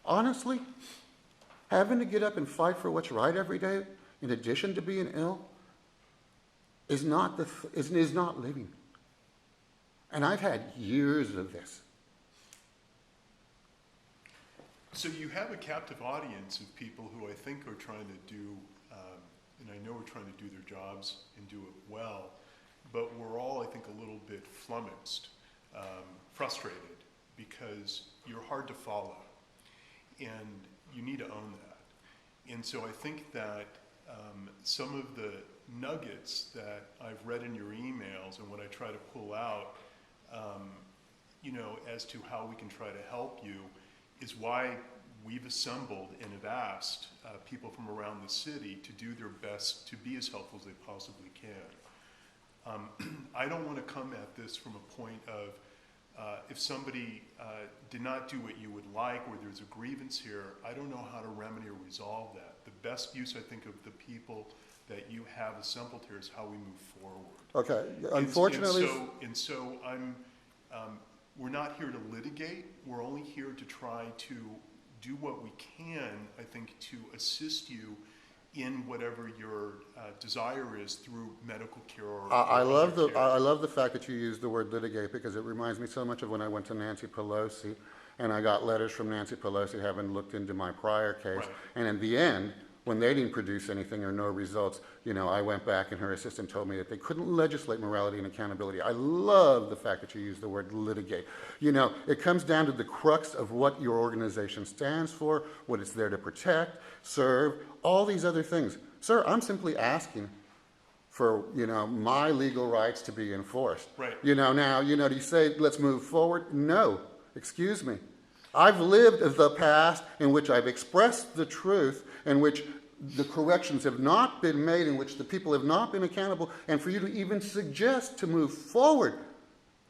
honestly, having to get up and fight for what's right every day, in addition to being ill, is not living. And I've had years of this. So you have a captive audience of people who I think are trying to do, and I know are trying to do their jobs and do it well, but we're all, I think, a little bit flummoxed, frustrated, because you're hard to follow, and you need to own that. And so I think that some of the nuggets that I've read in your emails and what I try to pull out, you know, as to how we can try to help you, is why we've assembled and have asked people from around the city to do their best to be as helpful as they possibly can. I don't want to come at this from a point of if somebody did not do what you would like, or there's a grievance here, I don't know how to remedy or resolve that. The best use, I think, of the people that you have assembled here is how we move forward. Okay, unfortunately. And so I'm, we're not here to litigate. We're only here to try to do what we can, I think, to assist you in whatever your desire is through medical care or I love the fact that you use the word litigate, because it reminds me so much of when I went to Nancy Pelosi and I got letters from Nancy Pelosi having looked into my prior case. Right. And in the end, when they didn't produce anything or no results, you know, I went back and her assistant told me that they couldn't legislate morality and accountability. I love the fact that you use the word litigate. You know, it comes down to the crux of what your organization stands for, what it's there to protect, serve, all these other things. Sir, I'm simply asking for, you know, my legal rights to be enforced. Right. You know, now, you know, do you say, let's move forward? No, excuse me. I've lived the past in which I've expressed the truth, in which the corrections have not been made, in which the people have not been accountable, and for you to even suggest to move forward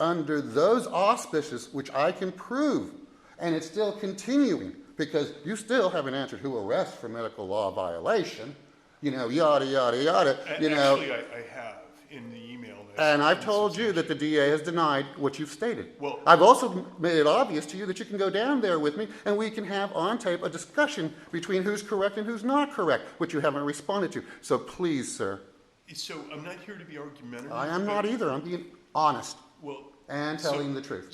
under those auspices, which I can prove, and it's still continuing, because you still haven't answered who arrests for medical law violation, you know, yada, yada, yada. You know, actually, I have in the email. And I've told you that the DA has denied what you've stated. Well, I've also made it obvious to you that you can go down there with me and we can have on tape a discussion between who's correct and who's not correct, which you haven't responded to. So please, sir. So I'm not here to be argumentative. I am not either. I'm being honest and telling the truth.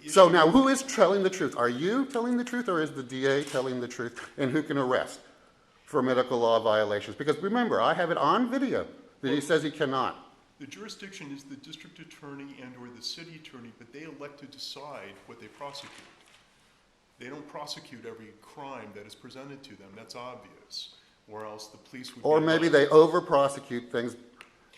So now, who is telling the truth? Are you telling the truth, or is the DA telling the truth? And who can arrest for medical law violations? Because remember, I have it on video that he says he cannot. The jurisdiction is the district attorney and or the city attorney, but they elect to decide what they prosecute. They don't prosecute every crime that is presented to them. That's obvious. Or else the police would. Or maybe they over-prosecute things,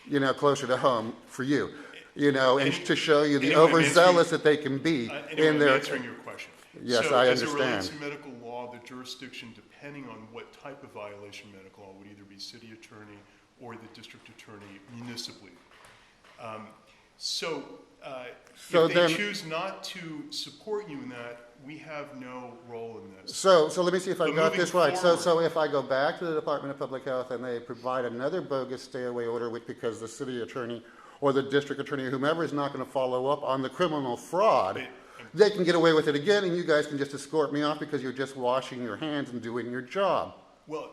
you know, closer to home for you, you know, and to show you the overzealous that they can be in their. I'm answering your question. Yes, so I as understand. It relates to medical law, the jurisdiction, depending on what type of violation medical law, would either be city attorney or the district attorney municipally. If they choose not to support you in that, we have no role in this. So let me see if I got this right. So if I go back to the Department of Public Health and they provide another bogus stay-away order because the city attorney or the district attorney or whomever is not going to follow up on the criminal fraud, they can get away with it again, and you guys can just escort me off because you're just washing your hands and doing your job. Well,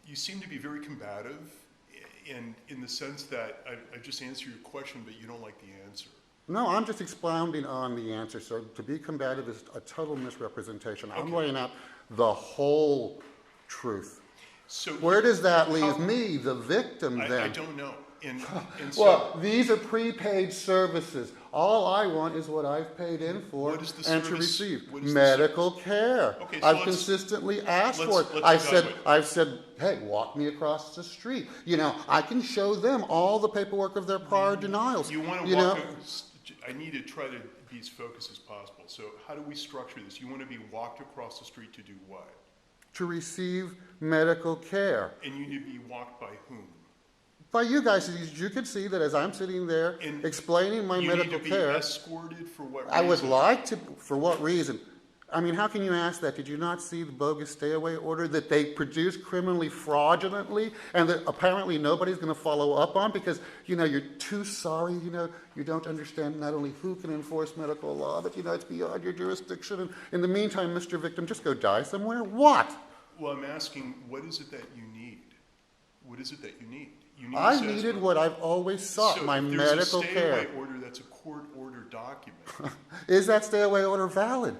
you seem to be very combative. And in the sense that I just answer your question, but you don't like the answer. No, I'm just expounding on the answer. So to be combative is a total misrepresentation. Okay. I'm laying out the whole truth. So where does that leave me, the victim, then? I don't know. And well, these are prepaid services. All I want is what I've paid in for and to receive medical care. Okay, so I've consistently asked for it. I've said, hey, walk me across the street. You know, I can show them all the paperwork of their prior denials. You want to walk? I need to try to be as focused as possible. So how do we structure this? You want to be walked across the street to do what? To receive medical care. And you need to be walked by whom? By you guys. You can see that as I'm sitting there explaining my medical care. You need to be escorted for what reason? I would like to. For what reason? I mean, how can you ask that? Did you not see the bogus stay-away order that they produced criminally fraudulently and that apparently nobody's going to follow up on because, you know, you're too sorry, you know, you don't understand not only who can enforce medical law, but, you know, it's beyond your jurisdiction. And in the meantime, Mr. Victim, just go die somewhere? What? Well, I'm asking, what is it that you need? What is it that you need? You need I a needed satisfied- what I've always sought, my medical So if there's a care. stay-away order, that's a court-ordered document. Is that stay-away order valid?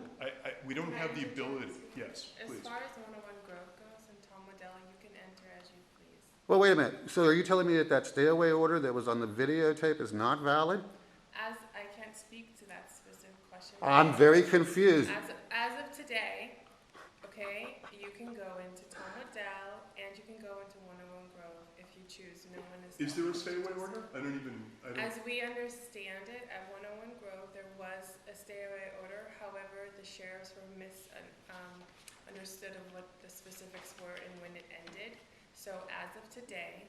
We don't have the ability, yes, As please. far as 101 Grove goes and Tom Waddell, you can enter as you please. Well, wait a minute. So are you telling me that that stay-away order that was on the videotape is not valid? As I can't speak to that specific question. I'm very confused. As of today, okay, you can go into Tom Waddell and you can go into 101 Grove if you choose. No one is. Is there a stay-away order? I don't. As we understand it, at 101 Grove, there was a stay-away order. However, the sheriffs were understood of what the specifics were and when it ended. So as of today.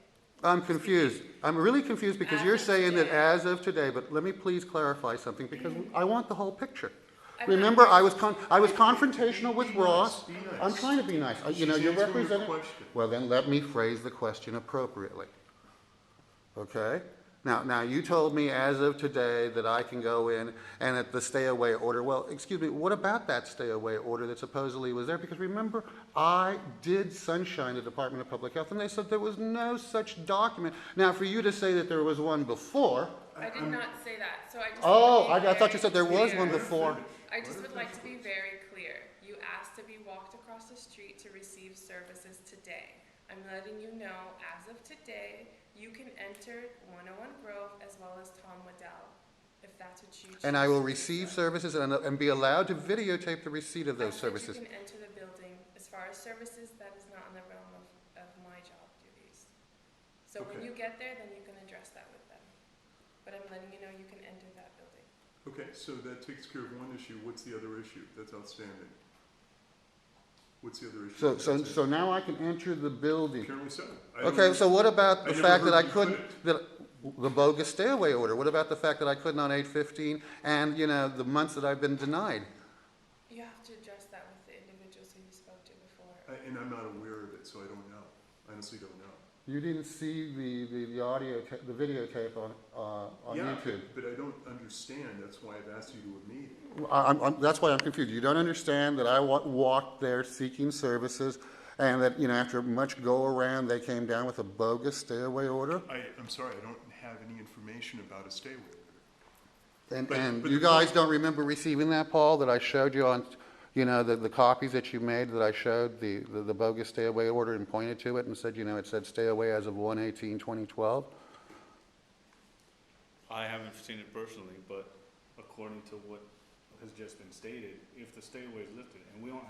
I'm confused. I'm really confused because As you're of saying that today. as of today, but let me please clarify something because I want the whole picture. I'm Remember, not- I was confrontational with Be Ross. nice, be nice. I'm trying to be nice. You know, She's you're answering your representing. question. Well, then let me phrase the question appropriately. Okay? Now, you told me as of today that I can go in and at the stay-away order. Well, excuse me, what about that stay-away order that supposedly was there? Because remember, I did sunshine the Department of Public Health, and they said there was no such document. Now, for you to say that there was one before, I did not say that, so I just. oh, want to be I thought you very said there was clear. one before. I just would like to be very clear. You asked to be walked across the street to receive services today. I'm letting you know, as of today, you can enter 101 Grove as well as Tom Waddell, if that's what you choose. And I will to do receive so. services and be allowed to videotape the receipt of those I said services. you can enter the building. As far as services, that is not in the realm of my job duties. So when Okay. you get there, then you can address that with them. But I'm letting you know you can enter that building. Okay, so that takes care of one issue. What's the other issue that's outstanding? What's the other issue? So, that's so, outstanding? so now I can enter the building. Apparently so. I don't Okay, know. so what about I the never fact that heard I you couldn't, put that, the bogus stay-away order? What about the fact that I couldn't on 8/15 and, you know, the months that I've been denied? You have to address that with the individuals who you spoke to before. And I'm not aware of it, so I don't know. I honestly don't know. You didn't see the audio, the videotape on Yeah, YouTube. but I don't understand. That's why I've asked you to a meeting. That's why I'm confused. You don't understand that I walked there seeking services and that, you know, after much go-around, they came down with a bogus stay-away order? I'm sorry, I don't have any information about a stay-away order. And But you the guys point- don't remember receiving that, Paul, that I showed you on, you know, the copies that you made that I showed, the bogus stay-away order and pointed to it and said, you know, it said stay away as of 1/18/2012? I haven't seen it personally, but according to what has just been stated, if the stay away is lifted, and we don't